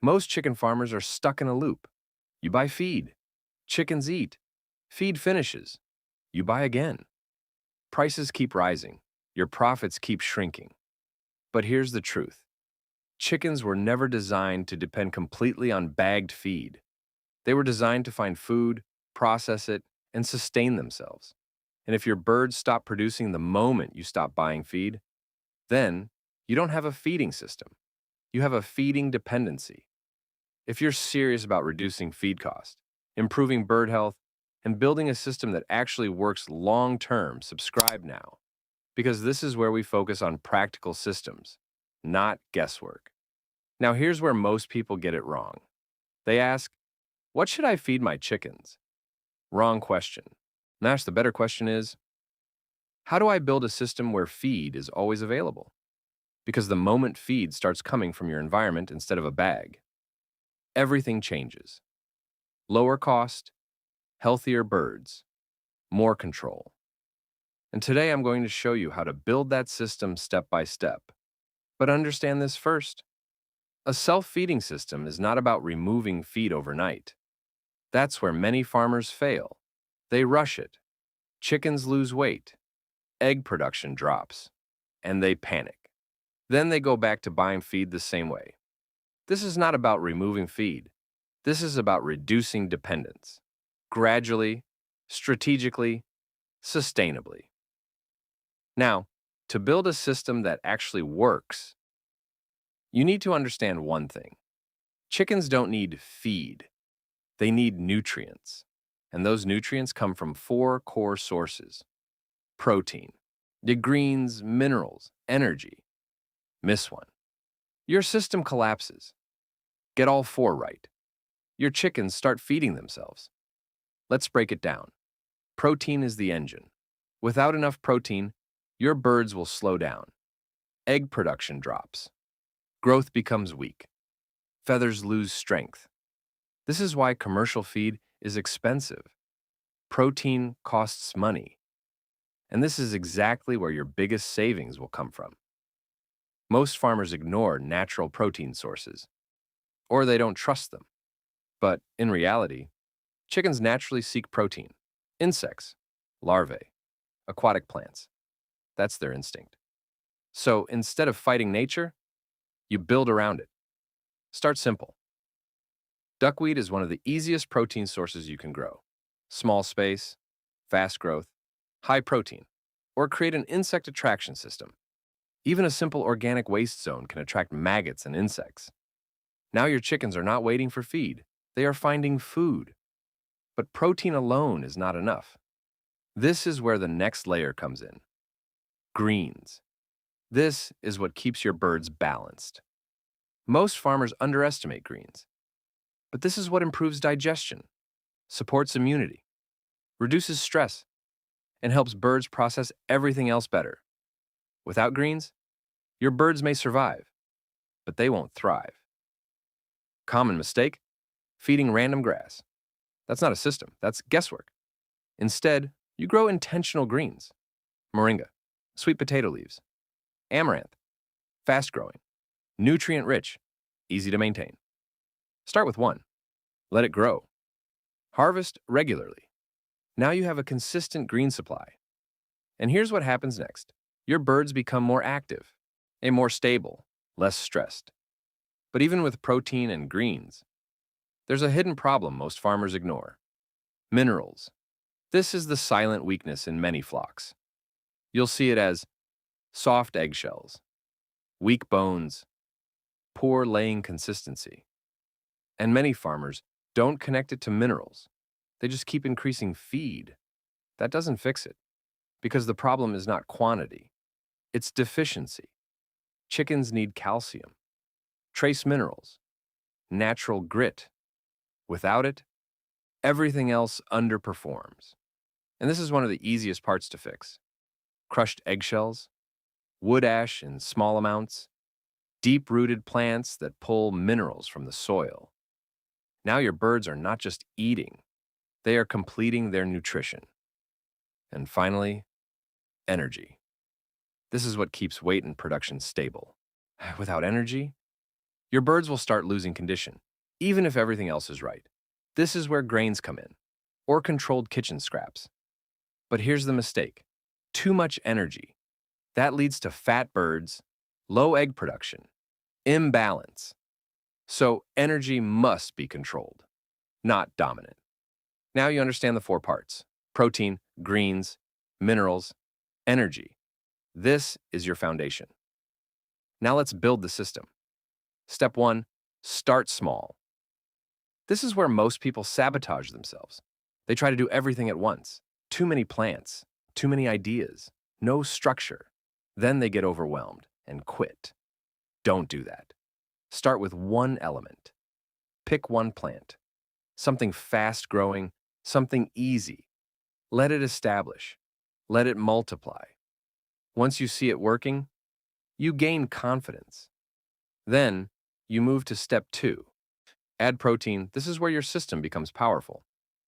Most chicken farmers are stuck in a loop. You buy feed, chickens eat, feed finishes, you buy again. Prices keep rising, your profits keep shrinking. But here's the truth. Chickens were never designed to depend completely on bagged feed. They were designed to find food, process it, and sustain themselves. And if your birds stop producing the moment you stop buying feed, then you don't have a feeding system. You have a feeding dependency. If you're serious about reducing feed cost, improving bird health, and building a system that actually works long term, subscribe now. Because this is where we focus on practical systems, not guesswork. Now, here's where most people get it wrong. They ask, what should I feed my chickens? Wrong question. Nash, the better question is, how do I build a system where feed is always available? Because the moment feed starts coming from your environment instead of a bag, everything changes. Lower cost, healthier birds, more control. And today I'm going to show you how to build that system step by step. But understand this first. A self-feeding system is not about removing feed overnight. That's where many farmers fail. They rush it. Chickens lose weight. Egg production drops. And they panic. Then they go back to buying feed the same way. This is not about removing feed. This is about reducing dependence. Gradually, strategically, sustainably. Now, to build a system that actually works, you need to understand one thing. Chickens don't need feed. They need nutrients. And those nutrients come from four core sources. Protein, the greens, minerals, energy. Miss one. Your system collapses. Get all four right. Your chickens start feeding themselves. Let's break it down. Protein is the engine. Without enough protein, your birds will slow down. Egg production drops. Growth becomes weak. Feathers lose strength. This is why commercial feed is expensive. Protein costs money. And this is exactly where your biggest savings will come from. Most farmers ignore natural protein sources, or they don't trust them. But in reality, chickens naturally seek protein. Insects, larvae, aquatic plants. That's their instinct. So instead of fighting nature, you build around it. Start simple. Duckweed is one of the easiest protein sources you can grow. Small space, fast growth, high protein. Or create an insect attraction system. Even a simple organic waste zone can attract maggots and insects. Now your chickens are not waiting for feed. They are finding food. But protein alone is not enough. This is where the next layer comes in. Greens. This is what keeps your birds balanced. Most farmers underestimate greens. But this is what improves digestion, supports immunity, reduces stress, and helps birds process everything else better. Without greens, your birds may survive, but they won't thrive. Common mistake: feeding random grass. That's not a system, that's guesswork. Instead, you grow intentional greens. Moringa, sweet potato leaves, amaranth, fast growing, nutrient rich, easy to maintain. Start with one. Let it grow. Harvest regularly. Now you have a consistent green supply. And here's what happens next. Your birds become more active, and more stable, less stressed. But even with protein and greens, there's a hidden problem most farmers ignore. Minerals. This is the silent weakness in many flocks. You'll see it as soft eggshells, weak bones, poor laying consistency. And many farmers don't connect it to minerals. They just keep increasing feed. That doesn't fix it, because the problem is not quantity. It's deficiency. Chickens need calcium, trace minerals, natural grit. Without it, everything else underperforms. And this is one of the easiest parts to fix. Crushed eggshells, wood ash in small amounts, deep-rooted plants that pull minerals from the soil. Now your birds are not just eating, they are completing their nutrition. And finally, energy. This is what keeps weight and production stable. Without energy, Your birds will start losing condition, even if everything else is right. This is where grains come in, or controlled kitchen scraps. But here's the mistake. Too much energy. That leads to fat birds, low egg production, imbalance. So energy must be controlled, not dominant. Now you understand the four parts: protein, greens, minerals, energy. This is your foundation. Now let's build the system. Step 1, start small. This is where most people sabotage themselves. They try to do everything at once. Too many plants, too many ideas, no structure. Then they get overwhelmed and quit. Don't do that. Start with one element. Pick one plant. Something fast-growing, something easy. Let it establish. Let it multiply. Once you see it working, you gain confidence. Then, you move to step 2. Add protein. This is where your system becomes powerful,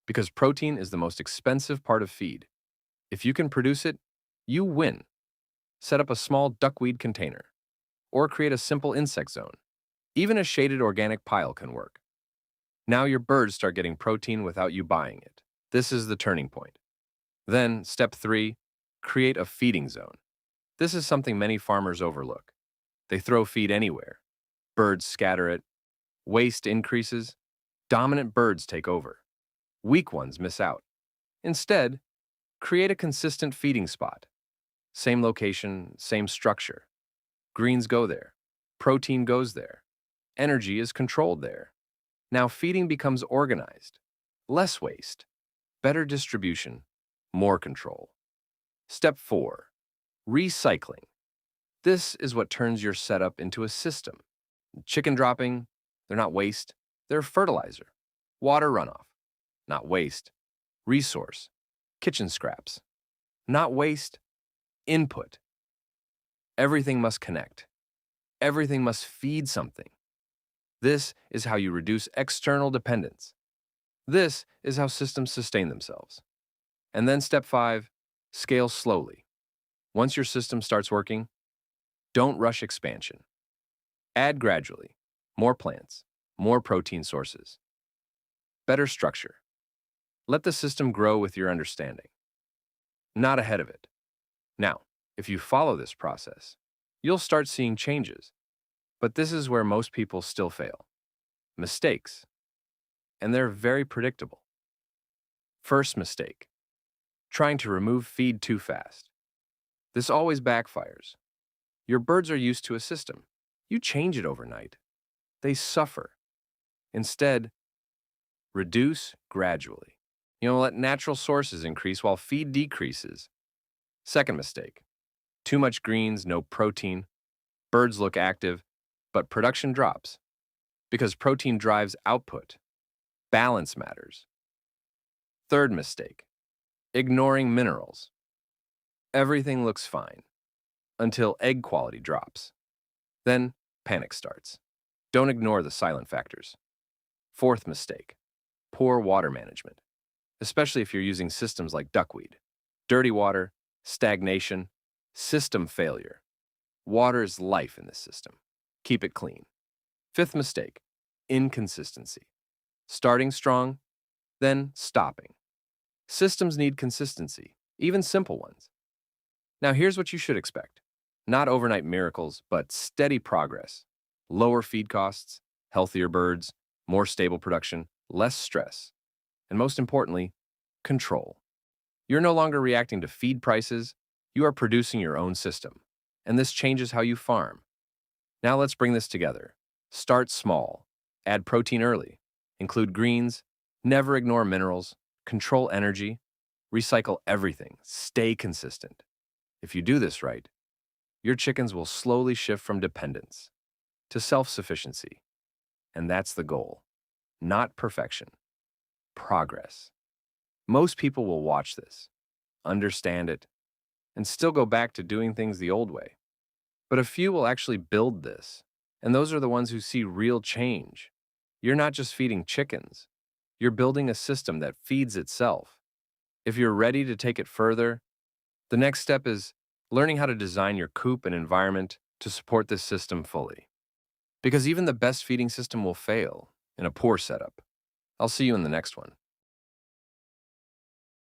because protein is the most expensive part of feed. If you can produce it, you win. Set up a small duckweed container, or create a simple insect zone. Even a shaded organic pile can work. Now your birds start getting protein without you buying it. This is the turning point. Then, step 3, create a feeding zone. This is something many farmers overlook. They throw feed anywhere. Birds scatter it. Waste increases. Dominant birds take over. Weak ones miss out. Instead, create a consistent feeding spot. Same location, same structure. Greens go there. Protein goes there. Energy is controlled there. Now feeding becomes organized. Less waste. Better distribution. More control. Step 4. Recycling. This is what turns your setup into a system. Chicken dropping, they're not waste, they're fertilizer. Water runoff, not waste. Resource, kitchen scraps, not waste. Input. Everything must connect. Everything must feed something. This is how you reduce external dependence. This is how systems sustain themselves. And then step 5, scale slowly. Once your system starts working, don't rush expansion. Add gradually. More plants, more protein sources. Better structure. Let the system grow with your understanding, not ahead of it. Now, if you follow this process, you'll start seeing changes. But this is where most people still fail. Mistakes. And they're very predictable. First mistake. Trying to remove feed too fast. This always backfires. Your birds are used to a system. You change it overnight. They suffer. Instead, reduce gradually. Let natural sources increase while feed decreases. Second mistake. Too much greens, no protein. Birds look active, but production drops. Because protein drives output. Balance matters. Third mistake. Ignoring minerals. Everything looks fine until egg quality drops. Then panic starts. Don't ignore the silent factors. Fourth mistake. Poor water management, especially if you're using systems like duckweed. Dirty water, stagnation, system failure. Water is life in this system. Keep it clean. Fifth mistake. Inconsistency. Starting strong, then stopping. Systems need consistency, even simple ones. Now here's what you should expect. Not overnight miracles, but steady progress. Lower feed costs, healthier birds, more stable production, less stress. And most importantly, control. You're no longer reacting to feed prices, you are producing your own system. And this changes how you farm. Now let's bring this together. Start small. Add protein early. Include greens. Never ignore minerals. Control energy. Recycle everything. Stay consistent. If you do this right, your chickens will slowly shift from dependence to self-sufficiency. And that's the goal. Not perfection. Progress. Most people will watch this, understand it, and still go back to doing things the old way. But a few will actually build this, and those are the ones who see real change. You're not just feeding chickens. You're building a system that feeds itself. If you're ready to take it further, the next step is learning how to design your coop and environment to support this system fully. Because even the best feeding system will fail in a poor setup. I'll see you in the next one.